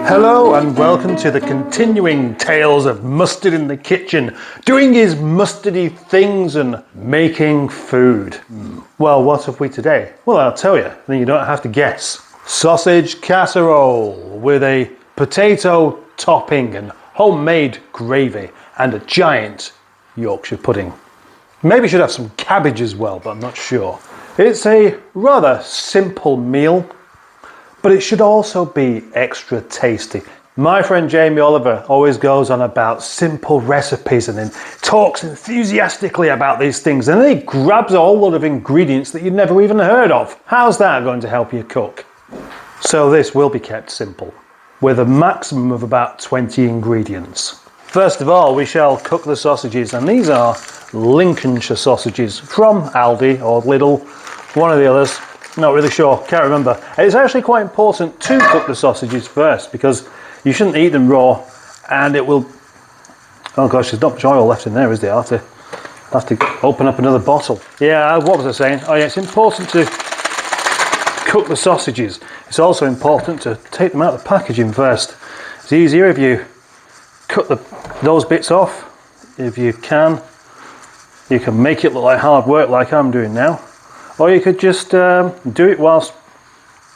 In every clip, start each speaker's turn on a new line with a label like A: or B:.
A: Hello and welcome to the continuing tales of Mustard in the kitchen, doing his mustardy things and making food. Well, what have we today? Well, I'll tell you, then you don't have to guess. Sausage casserole with a potato topping and homemade gravy and a giant Yorkshire pudding. Maybe should have some cabbage as well, but I'm not sure. It's a rather simple meal, but it should also be extra tasty. My friend Jamie Oliver always goes on about simple recipes and then talks enthusiastically about these things, and then he grabs a whole lot of ingredients that you'd never even heard of. How's that going to help you cook? So this will be kept simple, with a maximum of about 20 ingredients. First of all, we shall cook the sausages, and these are Lincolnshire sausages from Aldi or Lidl, one of the others. Not really sure, can't remember. It's actually quite important to cook the sausages first because you shouldn't eat them raw and it will... Oh gosh, there's not much oil left in there, is there? I'll have to open up another bottle. Yeah, what was I saying? Oh yeah, it's important to cook the sausages. It's also important to take them out of the packaging first. It's easier if you cut those bits off. If you can make it look like hard work like I'm doing now. Or you could just do it whilst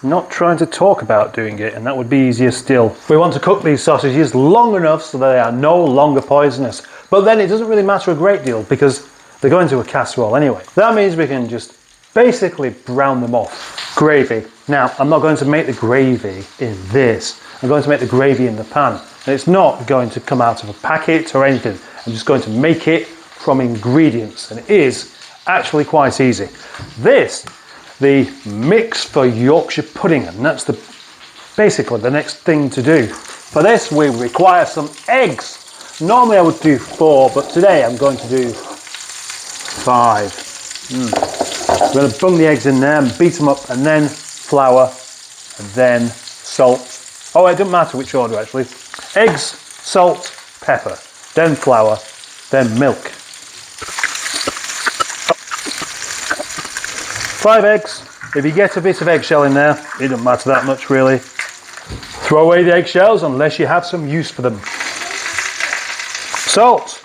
A: not trying to talk about doing it, and that would be easier still. We want to cook these sausages long enough so that they are no longer poisonous. But then it doesn't really matter a great deal because they go into a casserole anyway. That means we can just basically brown them off. Gravy. Now, I'm not going to make the gravy in this. I'm going to make the gravy in the pan. And it's not going to come out of a packet or anything. I'm just going to make it from ingredients, and it is actually quite easy. This, the mix for Yorkshire pudding, and that's basically the next thing to do. For this we require some eggs. Normally I would do 4, but today I'm going to do 5. I'm going to bung the eggs in there and beat them up, and then flour, and then salt. Oh, it doesn't matter which order actually. Eggs, salt, pepper, then flour, then milk. 5 eggs. If you get a bit of eggshell in there, it doesn't matter that much really. Throw away the eggshells unless you have some use for them. Salt.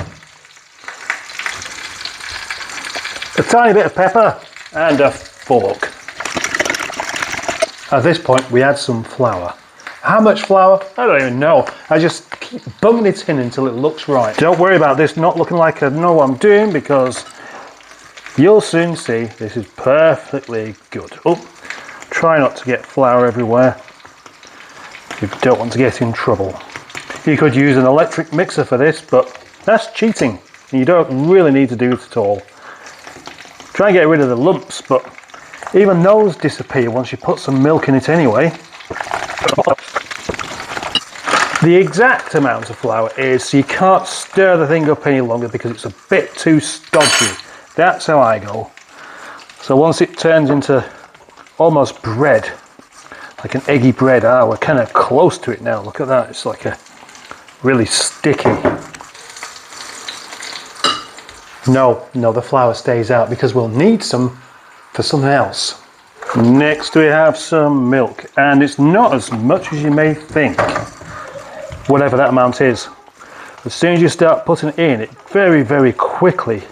A: A tiny bit of pepper and a fork. At this point we add some flour. How much flour? I don't even know. I just keep bunging it in until it looks right. Don't worry about this not looking like I know what I'm doing because you'll soon see this is perfectly good. Oh, try not to get flour everywhere. You don't want to get in trouble. You could use an electric mixer for this, but that's cheating. You don't really need to do it at all. Try and get rid of the lumps, but even those disappear once you put some milk in it anyway. The exact amount of flour is so you can't stir the thing up any longer because it's a bit too stodgy. That's how I go. So once it turns into almost bread, like an eggy bread, we're kind of close to it now. Look at that, it's like a really sticky. No, the flour stays out because we'll need some for something else. Next we have some milk, and it's not as much as you may think, whatever that amount is. As soon as you start putting it in, it very, very quickly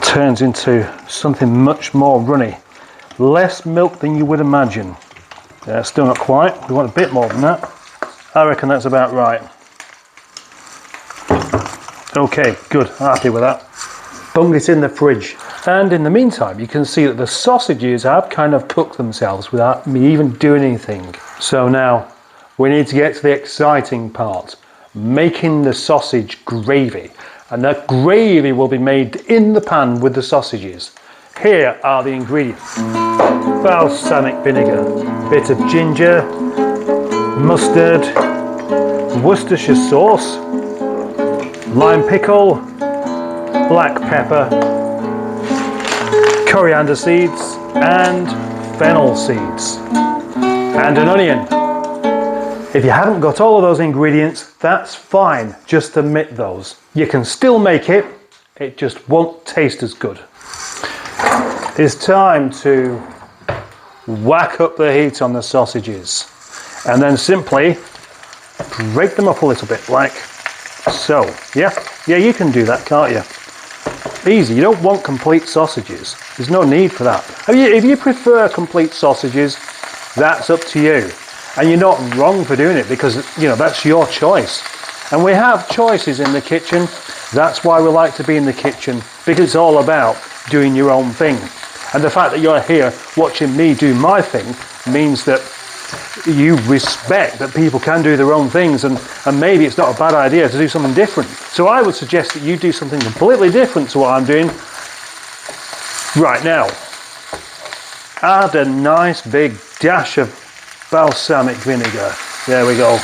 A: turns into something much more runny. Less milk than you would imagine. Still not quite. We want a bit more than that. I reckon that's about right. Okay, good. Happy with that. Bung it in the fridge. And in the meantime, you can see that the sausages have kind of cooked themselves without me even doing anything. So now we need to get to the exciting part, making the sausage gravy. And that gravy will be made in the pan with the sausages. Here are the ingredients. Balsamic vinegar, bit of ginger, mustard, Worcestershire sauce, lime pickle, black pepper, coriander seeds and fennel seeds, and an onion. If you haven't got all of those ingredients, that's fine, just omit those. You can still make it it just won't taste as good. It's time to whack up the heat on the sausages and then simply break them up a little bit, like so. Yeah, you can do that, can't you? Easy. You don't want complete sausages. There's no need for that. If you prefer complete sausages, that's up to you. And you're not wrong for doing it, because, you know, that's your choice. And we have choices in the kitchen. That's why we like to be in the kitchen, because it's all about doing your own thing. And the fact that you're here watching me do my thing means that you respect that people can do their own things, and maybe it's not a bad idea to do something different. So I would suggest that you do something completely different to what I'm doing right now. Add a nice big dash of balsamic vinegar. There we go.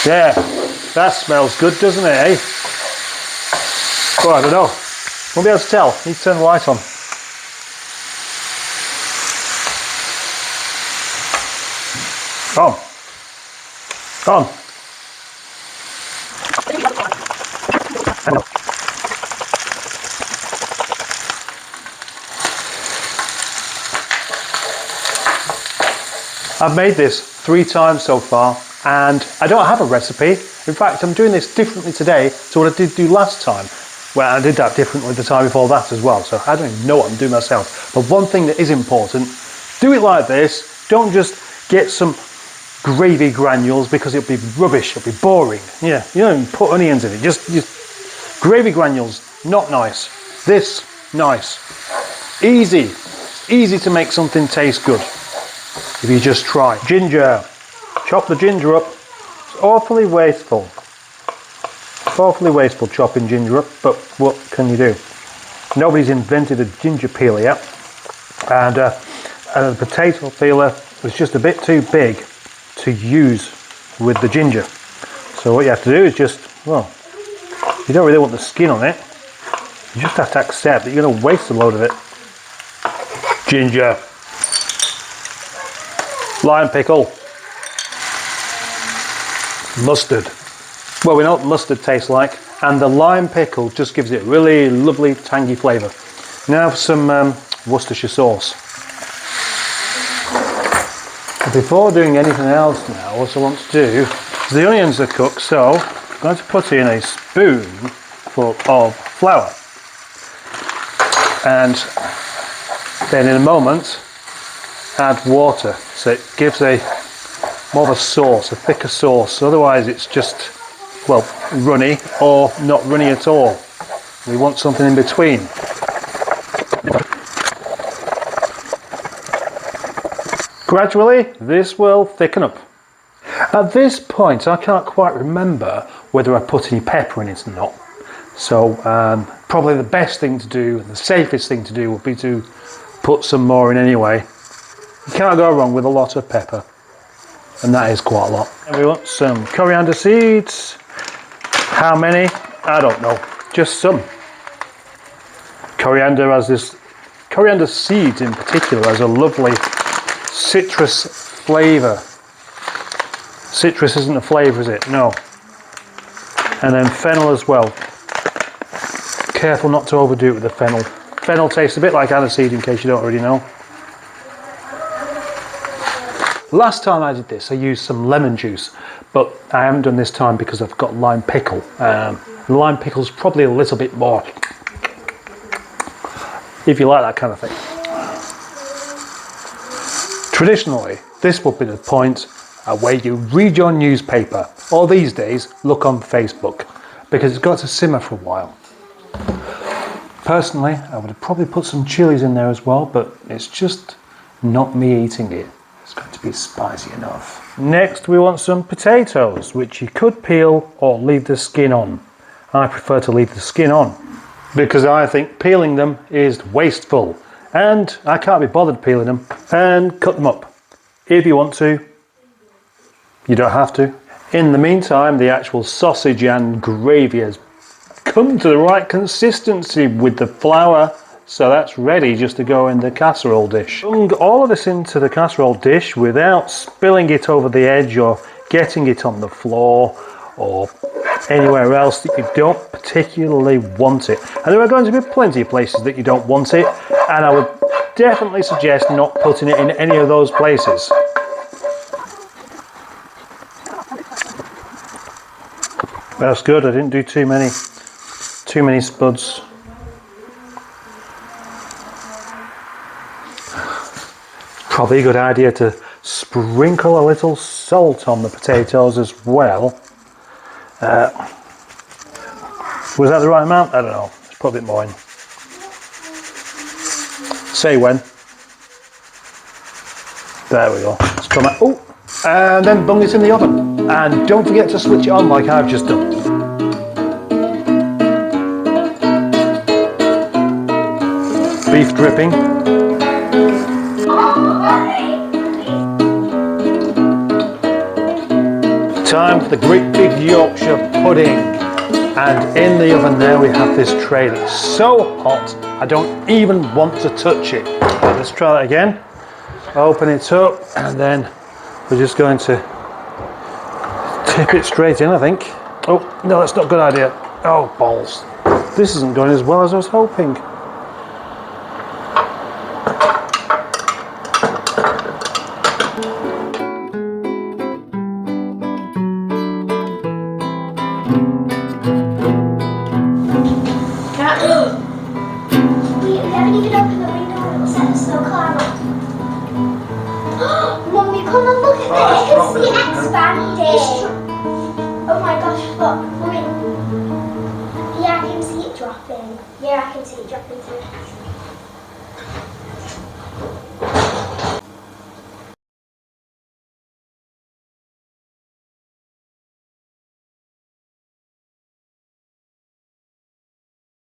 A: Yeah, that smells good, doesn't it, eh? Oh, I don't know. Won't be able to tell. Need to turn the light on. On. I've made this 3 times so far, and I don't have a recipe. In fact, I'm doing this differently today to what I did do last time. Well, I did that differently the time before that as well, so I don't even know what I'm doing myself. But one thing that is important, do it like this. Don't just get some gravy granules, because it'll be rubbish, it'll be boring. Yeah, you don't even put onions in it. Just gravy granules, not nice. This, nice. Easy to make something taste good if you just try. Ginger. Chop the ginger up. It's awfully wasteful. Awfully wasteful chopping ginger up, but what can you do? Nobody's invented a ginger peeler yet, and a potato peeler was just a bit too big to use with the ginger. So what you have to do is just, well, you don't really want the skin on it. You just have to accept that you're going to waste a load of it. Ginger. Lime pickle. Mustard. Well, we know what mustard tastes like, and the lime pickle just gives it really lovely tangy flavour. Now for some Worcestershire sauce. Before doing anything else now, what I want to do is the onions are cooked, so I'm going to put in a spoonful of flour. And then in a moment, add water, so it gives a more of a sauce, a thicker sauce. Otherwise it's just, well, runny or not runny at all. We want something in between. Gradually, this will thicken up. At this point, I can't quite remember whether I put any pepper in it or not. So probably the best thing to do, the safest thing to do, would be to put some more in anyway. You can't go wrong with a lot of pepper, and that is quite a lot. And we want some coriander seeds. How many? I don't know, just some. Coriander seeds in particular has a lovely citrus flavour. Citrus isn't a flavour, is it? No. And then fennel as well. Careful not to overdo it with the fennel. Fennel tastes a bit like aniseed, in case you don't already know. Last time I did this, I used some lemon juice, but I haven't done this time because I've got lime pickle. Lime pickle's probably a little bit more, if you like that kind of thing. Traditionally, this would be the point where you read your newspaper, or these days, look on Facebook, because it's got to simmer for a while. Personally, I would have probably put some chilies in there as well, but it's just not me eating it. It's going to be spicy enough. Next, we want some potatoes, which you could peel or leave the skin on. I prefer to leave the skin on, because I think peeling them is wasteful. And I can't be bothered peeling them, and cut them up. If you want to, you don't have to. In the meantime, the actual sausage and gravy has come to the right consistency with the flour, so that's ready just to go in the casserole dish. Bung all of this into the casserole dish without spilling it over the edge or getting it on the floor or anywhere else that you don't particularly want it. And there are going to be plenty of places that you don't want it, and I would definitely suggest not putting it in any of those places. That's good, I didn't do too many spuds. Probably a good idea to sprinkle a little salt on the potatoes as well. Was that the right amount? I don't know. Let's put a bit more in. Say when. There we go. Let's come out. Oh, and then bung it in the oven. And don't forget to switch it on like I've just done. Beef dripping. Time for the great big Yorkshire pudding. And in the oven there we have this tray that's so hot I don't even want to touch it. Let's try that again. Open it up and then we're just going to tip it straight in, I think. Oh, no, that's not a good idea. Oh, balls. This isn't going as well as I was hoping.
B: Mummy, come and look at this. It's expanded. Oh my gosh, look. Mummy. Yeah, I can see it dropping. Yeah, I can see it dropping too.